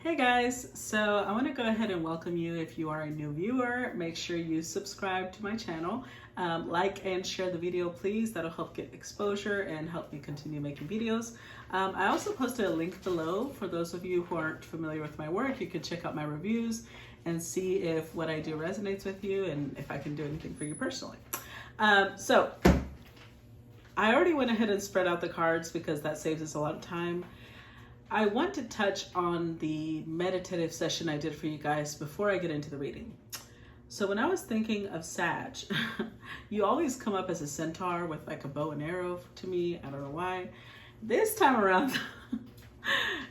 Hey guys, so I want to go ahead and welcome you. If you are a new viewer, make sure you subscribe to my channel, like and share the video please. That'll help get exposure and help me continue making videos. I also posted a link below for those of you who aren't familiar with my work. You can check out my reviews and see if what I do resonates with you and if I can do anything for you personally. So I already went ahead and spread out the cards because that saves us a lot of time. I want to touch on the meditative session I did for you guys before I get into the reading. So when I was thinking of Sag, you always come up as a centaur with like a bow and arrow to me. I don't know why. This time around,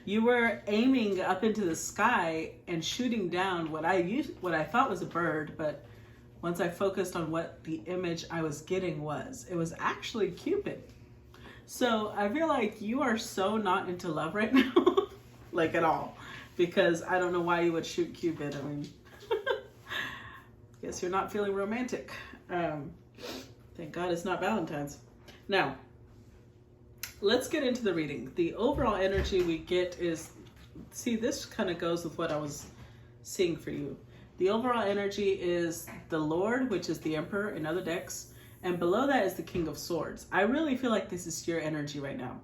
you were aiming up into the sky and shooting down what I thought was a bird, but once I focused on what the image I was getting was, it was actually Cupid. So I feel like you are so not into love right now, like at all, because I don't know why you would shoot Cupid. I mean, guess you're not feeling romantic. Thank God it's not Valentine's. Now, let's get into the reading. The overall energy we get is, see, this kind of goes with what I was seeing for you. The overall energy is the Lord, which is the Emperor in other decks. And below that is the King of Swords. I really feel like this is your energy right now.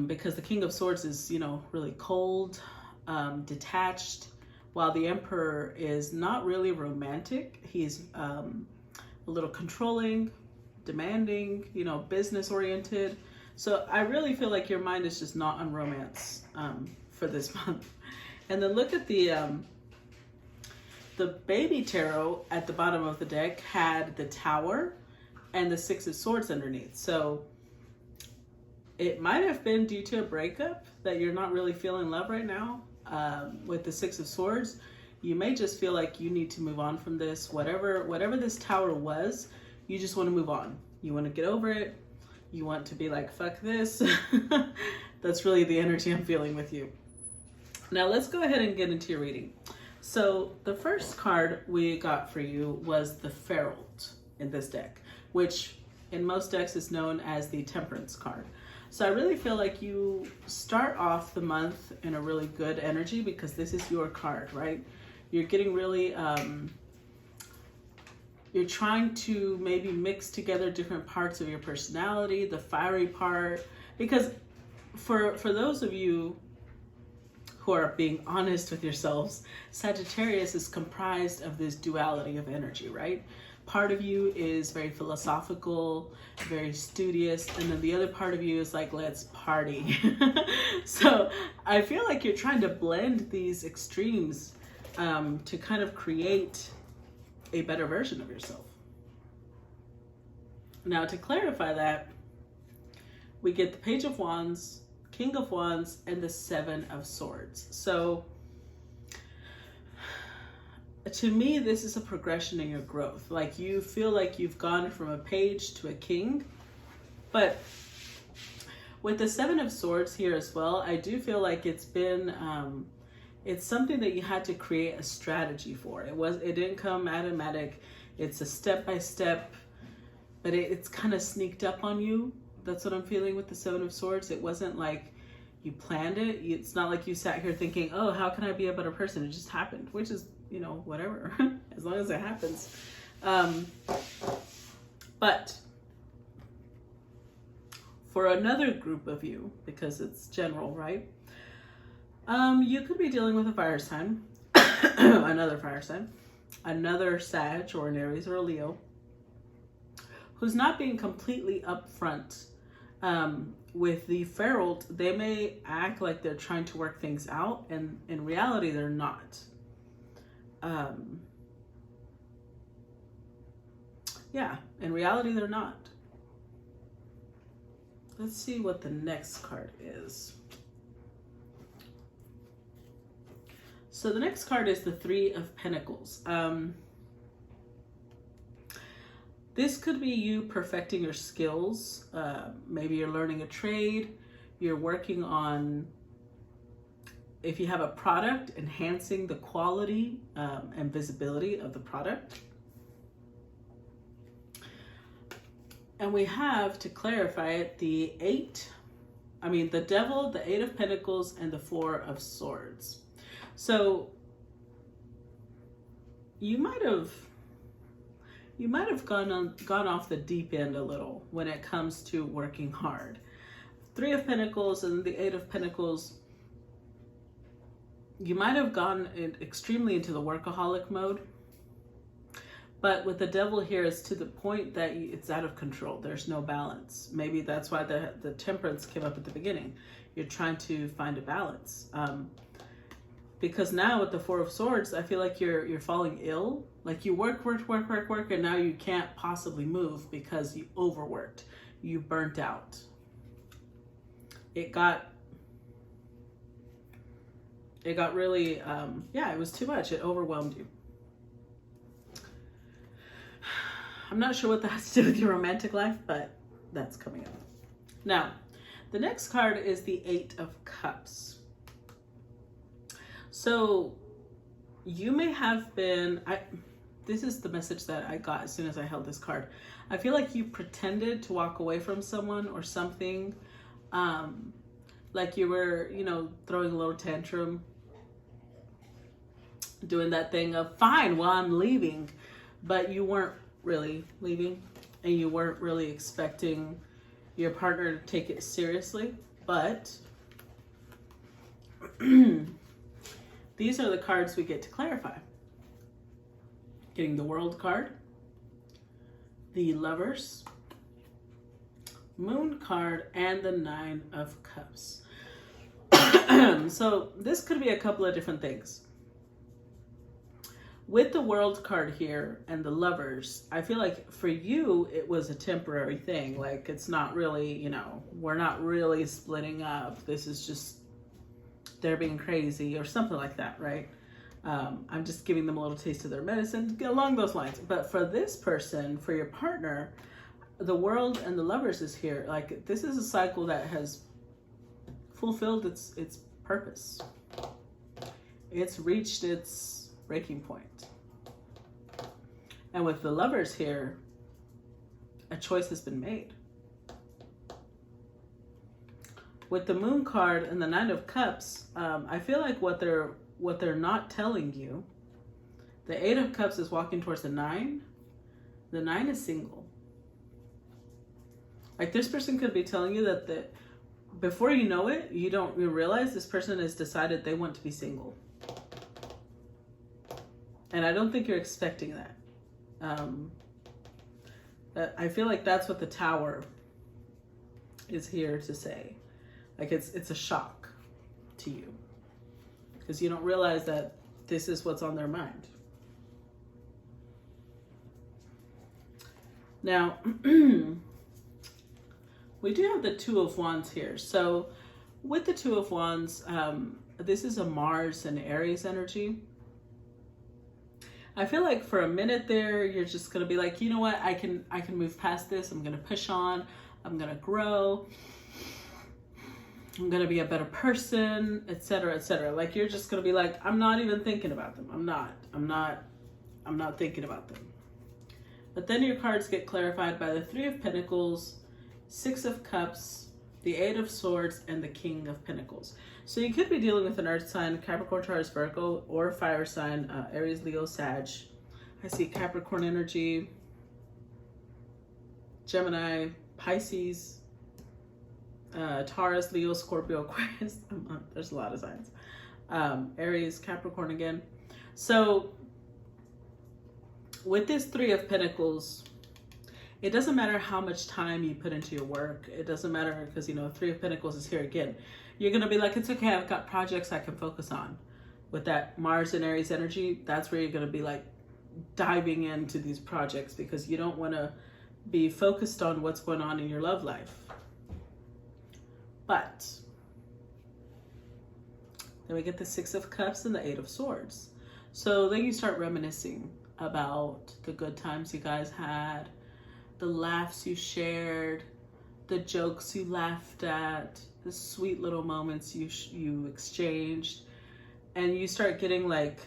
Because the King of Swords is, really cold, detached, while the Emperor is not really romantic. He's a little controlling, demanding, business oriented. So I really feel like your mind is just not on romance for this month. And then look at the baby tarot at the bottom of the deck had the Tower and the Six of Swords underneath. So it might have been due to a breakup that you're not really feeling love right now. With the Six of Swords, you may just feel like you need to move on from this. Whatever this Tower was, you just want to move on. You want to get over it. You want to be like, fuck this. That's really the energy I'm feeling with you. Now let's go ahead and get into your reading. So the first card we got for you was the Herald in this deck, which in most decks is known as the Temperance card. So I really feel like you start off the month in a really good energy because this is your card, right? You're getting really, you're trying to maybe mix together different parts of your personality, the fiery part, because for those of you who are being honest with yourselves, Sagittarius is comprised of this duality of energy, right? Part of you is very philosophical, very studious, and then the other part of you is like, let's party. So I feel like you're trying to blend these extremes to kind of create a better version of yourself. Now, to clarify that, we get the Page of Wands, King of Wands, and the Seven of Swords. So to me, this is a progression in your growth. Like you feel like you've gone from a page to a king. But with the Seven of Swords here as well, I do feel like it's been, it's something that you had to create a strategy for. It didn't come automatic. It's a step-by-step, but it's kind of sneaked up on you. That's what I'm feeling with the Seven of Swords. It wasn't like you planned it. It's not like you sat here thinking, oh, how can I be a better person? It just happened, which is, whatever, as long as it happens. But for another group of you, because it's general, right? You could be dealing with a fire sign, another fire sign, another Sag or an Aries or a Leo, who's not being completely upfront. With the Herald, they may act like they're trying to work things out, and in reality, they're not. Yeah, in reality, they're not. Let's see what the next card is. So the next card is the Three of Pentacles. This could be you perfecting your skills. Maybe you're learning a trade. You're working on, if you have a product, enhancing the quality and visibility of the product. And we have, to clarify it, the Eight the Devil, the Eight of Pentacles, and the Four of Swords. So you might have gone off the deep end a little when it comes to working hard. Three of Pentacles and the Eight of Pentacles, you might have gone extremely into the workaholic mode. But with the Devil here, it's to the point that it's out of control. There's no balance. Maybe that's why the Temperance came up at the beginning. You're trying to find a balance. Because now with the Four of Swords, I feel like you're falling ill. Like you work, and now you can't possibly move because you overworked. You burnt out. It got really, it was too much. It overwhelmed you. I'm not sure what that has to do with your romantic life, but that's coming up. Now, the next card is the Eight of Cups. So you may have been, this is the message that I got as soon as I held this card. I feel like you pretended to walk away from someone or something. Like you were, throwing a little tantrum, doing that thing of, fine, well, I'm leaving, but you weren't really leaving and you weren't really expecting your partner to take it seriously. But these are the cards we get to clarify. Getting the World card, the Lovers, Moon card, and the Nine of Cups. So this could be a couple of different things. With the World card here and the Lovers, I feel like for you, it was a temporary thing. Like it's not really, we're not really splitting up. This is just, they're being crazy or something like that, right? I'm just giving them a little taste of their medicine, along those lines. But for this person, for your partner, the World and the Lovers is here. Like this is a cycle that has fulfilled its purpose. It's reached its breaking point. And with the Lovers here, a choice has been made. With the Moon card and the Nine of Cups, I feel like what they're not telling you, the Eight of Cups is walking towards the Nine. The Nine is single. Like this person could be telling you that before you know it, you realize this person has decided they want to be single. And I don't think you're expecting that. I feel like that's what the Tower is here to say. Like it's a shock to you because you don't realize that this is what's on their mind. Now, we do have the Two of Wands here. So with the Two of Wands, this is a Mars and Aries energy. I feel like for a minute there, you're just going to be like, you know what? I can move past this. I'm going to push on. I'm going to grow. I'm going to be a better person, etc., etc. Like you're just going to be like, I'm not even thinking about them. I'm not thinking about them. But then your cards get clarified by the Three of Pentacles, Six of Cups, the Eight of Swords, and the King of Pentacles. So you could be dealing with an earth sign, Capricorn, Taurus, Virgo, or fire sign, Aries, Leo, Sag. I see Capricorn energy, Gemini, Pisces, Taurus, Leo, Scorpio, Aquarius. There's a lot of signs. Aries, Capricorn again. So with this Three of Pentacles, it doesn't matter how much time you put into your work. It doesn't matter because, Three of Pentacles is here again. You're going to be like, it's okay, I've got projects I can focus on. With that Mars and Aries energy, that's where you're going to be like diving into these projects because you don't want to be focused on what's going on in your love life. But then we get the Six of Cups and the Eight of Swords. So then you start reminiscing about the good times you guys had, the laughs you shared, the jokes you laughed at, the sweet little moments you exchanged. And you start getting like,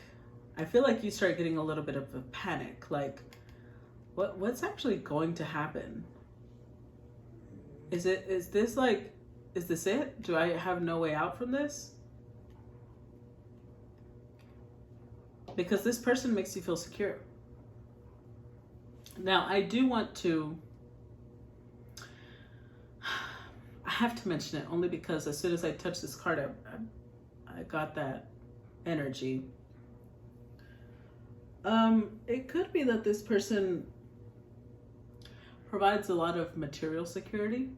I feel like you start getting a little bit of a panic. Like, what's actually going to happen? Is this like is this it? Do I have no way out from this? Because this person makes you feel secure. Now, I do want to, I have to mention it only because as soon as I touch this card, I got that energy. It could be that this person provides a lot of material security.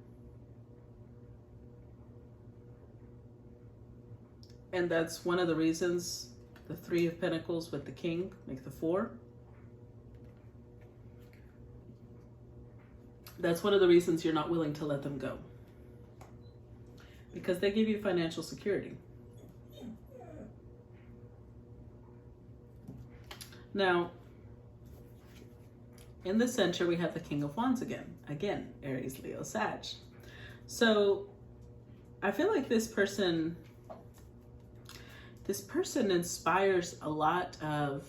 And that's one of the reasons the Three of Pentacles with the King make the Four. That's one of the reasons you're not willing to let them go. Because they give you financial security. Now, in the center, we have the King of Wands again. Again, Aries, Leo, Sag. So, I feel like this person inspires a lot of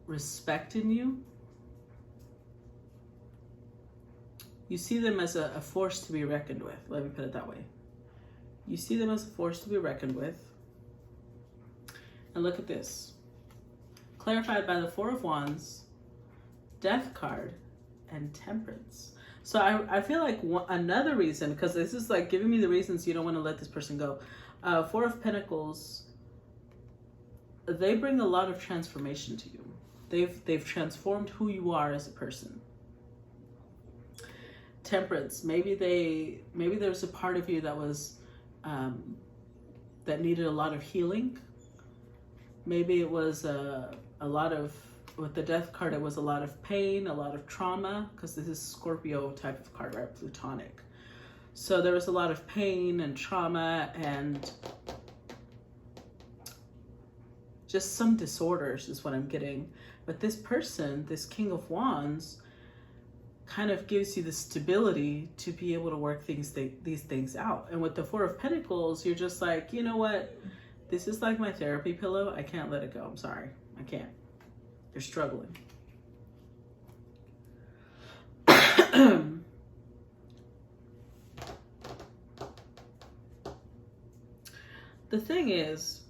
respect in you. You see them as a force to be reckoned with. Let me put it that way. You see them as a force to be reckoned with. And look at this. Clarified by the Four of Wands, Death card, and Temperance. So I feel like another reason, because this is like giving me the reasons you don't want to let this person go. Four of Pentacles, they bring a lot of transformation to you. They've transformed who you are as a person. Temperance, maybe there's a part of you that was that needed a lot of healing. Maybe it was a lot of, with the Death card, it was a lot of pain, a lot of trauma, because this is Scorpio type of card, right? Plutonic. So there was a lot of pain and trauma and just some disorders is what I'm getting. But this person, this King of Wands, kind of gives you the stability to be able to work these things out. And with the Four of Pentacles, you're just like, you know what? This is like my therapy pillow. I can't let it go. I'm sorry. I can't. You're struggling. The thing is,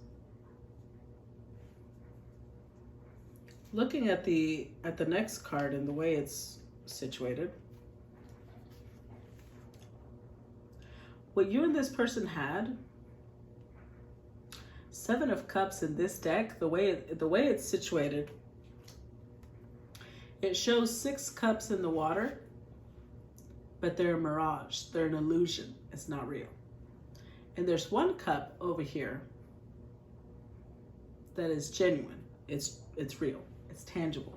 looking at the next card and the way it's situated, what you and this person had, Seven of Cups in this deck, the way it's situated, it shows 6 cups in the water, but they're a mirage, they're an illusion, it's not real. And there's 1 cup over here that is genuine, it's real, it's tangible.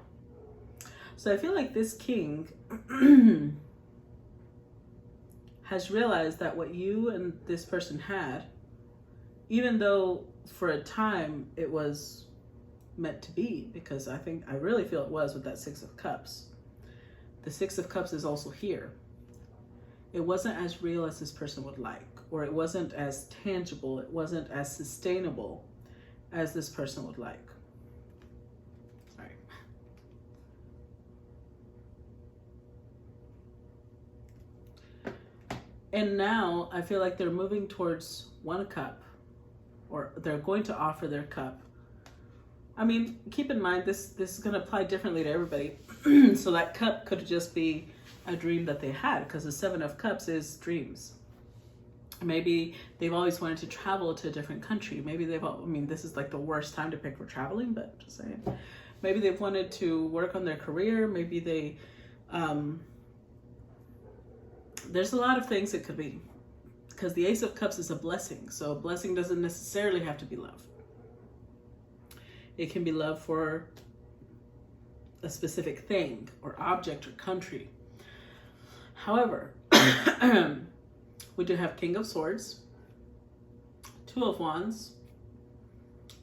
So I feel like this king has realized that what you and this person had, even though for a time it was meant to be, because I really feel it was with that 6 of Cups. The 6 of Cups is also here. It wasn't as real as this person would like, or it wasn't as tangible, it wasn't as sustainable as this person would like. Sorry. And now I feel like they're moving towards 1 cup, or they're going to offer their cup. I mean, keep in mind, this is going to apply differently to everybody. So that cup could just be a dream that they had, because the 7 of Cups is dreams. Maybe they've always wanted to travel to a different country. Maybe this is like the worst time to pick for traveling, but just saying. Maybe they've wanted to work on their career. Maybe they, there's a lot of things it could be, because the Ace of Cups is a blessing. So a blessing doesn't necessarily have to be love. It can be love for a specific thing or object or country. However, we do have King of Swords, 2 of Wands,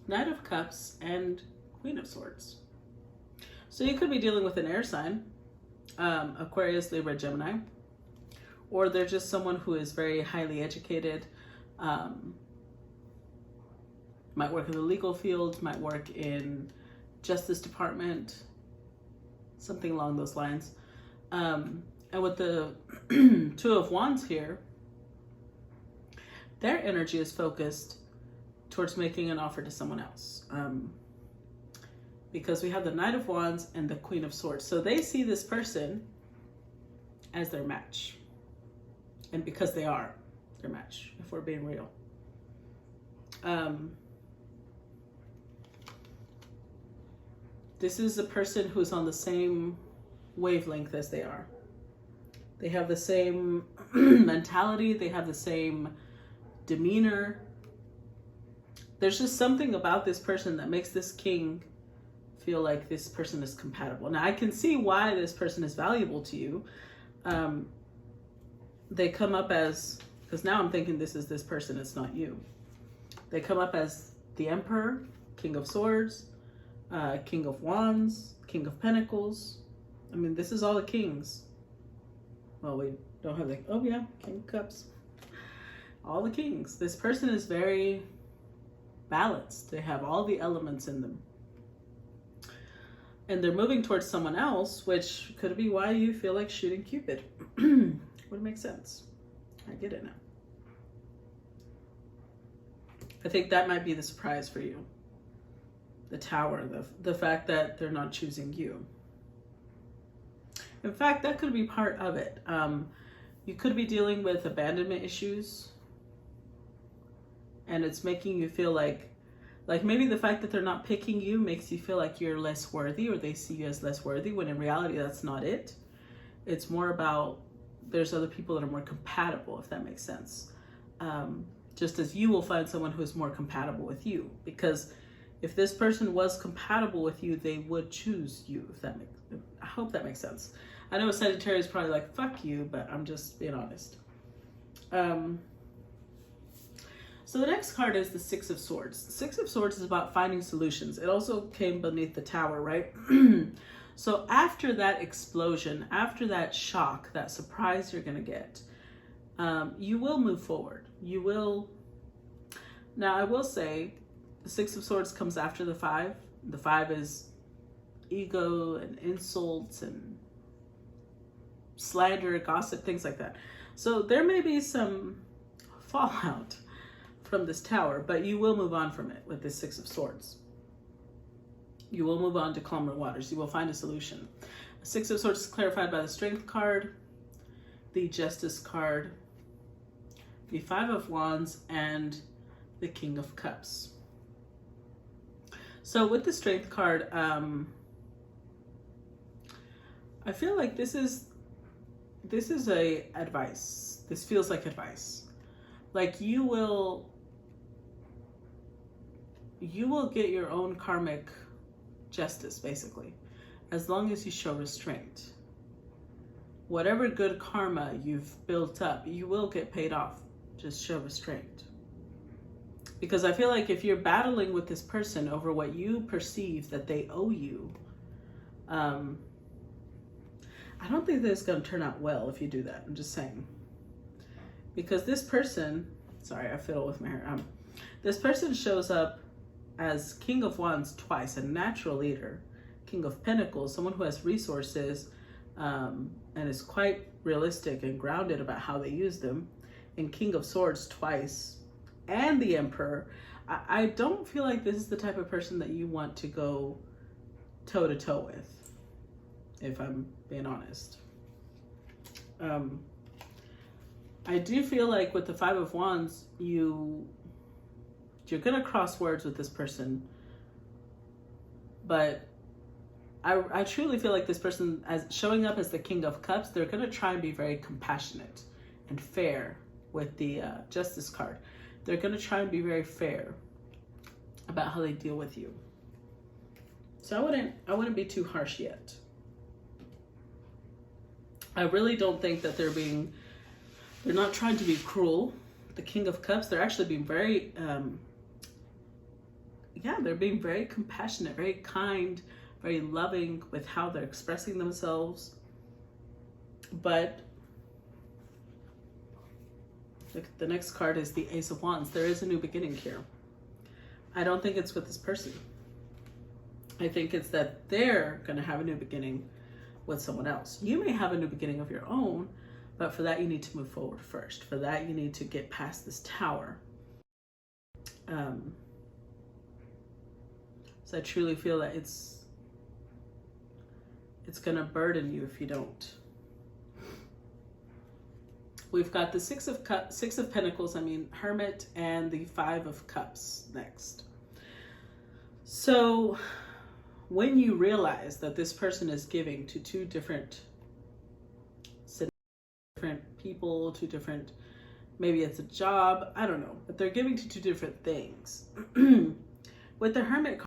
Knight of Cups, and Queen of Swords. So you could be dealing with an air sign, Aquarius, Libra, Gemini, or they're just someone who is very highly educated, might work in the legal field, might work in Justice Department, something along those lines. And with the 2 of Wands here, their energy is focused towards making an offer to someone else. Because we have the Knight of Wands and the Queen of Swords. So they see this person as their match. And because they are their match, if we're being real. This is a person who's on the same wavelength as they are. They have the same mentality. They have the same demeanor. There's just something about this person that makes this king feel like this person is compatible. Now, I can see why this person is valuable to you. They come up as, because now I'm thinking this is this person, it's not you. They come up as the Emperor, King of Swords, King of Wands, King of Pentacles. I mean, this is all the kings. Well, we don't have the, oh yeah, King of Cups. All the kings. This person is very balanced. They have all the elements in them. And they're moving towards someone else, which could be why you feel like shooting Cupid. Would make sense. I get it now. I think that might be the surprise for you. The Tower, the fact that they're not choosing you. In fact, that could be part of it. You could be dealing with abandonment issues, and it's making you feel like maybe the fact that they're not picking you makes you feel like you're less worthy, or they see you as less worthy, when in reality, that's not it. It's more about there's other people that are more compatible, if that makes sense. Just as you will find someone who's more compatible with you, because if this person was compatible with you, they would choose you, if that makes, I hope that makes sense. I know Sagittarius is probably like, fuck you, but I'm just being honest. So the next card is the Six of Swords. The Six of Swords is about finding solutions. It also came beneath the Tower, right? So after that explosion, after that shock, that surprise you're going to get, you will move forward. You will. Now, I will say the Six of Swords comes after the Five. The Five is ego and insults and slander, gossip, things like that. So there may be some fallout from this Tower, but you will move on from it with this Six of Swords. You will move on to calmer waters. You will find a solution. The Six of Swords is clarified by the Strength card, the Justice card, the Five of Wands, and the King of Cups. So with the Strength card, I feel like this is a advice. This feels like advice. Like you will get your own karmic justice, basically, as long as you show restraint. Whatever good karma you've built up, you will get paid off. Just show restraint. Because I feel like if you're battling with this person over what you perceive that they owe you, I don't think that it's going to turn out well if you do that. I'm just saying. Because this person, sorry, I fiddle with my hair. This person shows up as King of Wands twice, a natural leader, King of Pentacles, someone who has resources and is quite realistic and grounded about how they use them, and King of Swords twice, and the Emperor. I don't feel like this is the type of person that you want to go toe-to-toe with, if I'm being honest. I do feel like with the Five of Wands, you're gonna cross words with this person, but I truly feel like this person, as showing up as the King of Cups, they're gonna try and be very compassionate and fair with the Justice card. They're gonna try and be very fair about how they deal with you. So I wouldn't be too harsh yet. I really don't think that they're not trying to be cruel. The King of Cups, they're actually being very, they're being very compassionate, very kind, very loving with how they're expressing themselves. But the next card is the Ace of Wands. There is a new beginning here. I don't think it's with this person. I think it's that they're going to have a new beginning with someone else. You may have a new beginning of your own, But for that, you need to move forward first. For that, you need to get past this tower. So I truly feel that it's going to burden you if you don't. We've got the Six of Pentacles, Hermit, and the Five of Cups next. So when you realize that this person is giving to two different people, two different, maybe it's a job, I don't know, but they're giving to two different things. With the Hermit